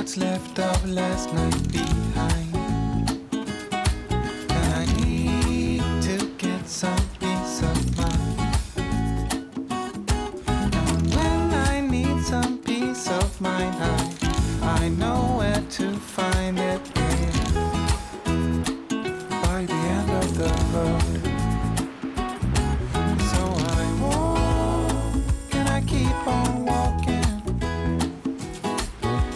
what's left of last night behind. And I need to get some peace of mind. And when I need some peace of mind, I know where to find it. By the end of the road. So I walk and I keep on walking.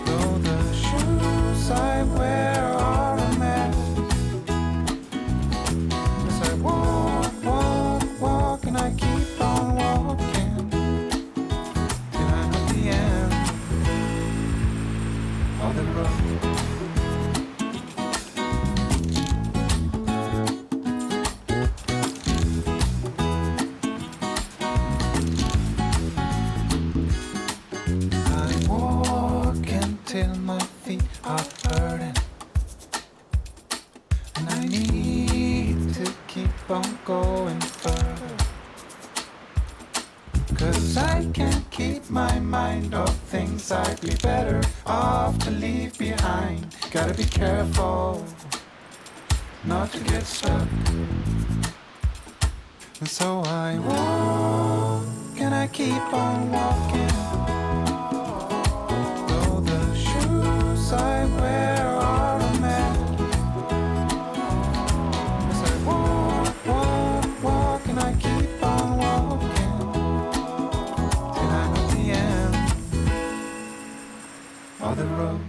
Though the shoes I wear are a mess. As I walk, walk, walk and I keep on walking till I'm at the end of the road. Till my feet are hurting, and I need to keep on going further, 'cause I can't keep my mind off things I'd be better off to leave behind. Gotta be careful not to get stuck. And so I walk and I keep on walking. I wear are a mess. As I walk, walk, walk, and I keep on walking till I'm at the end of the road.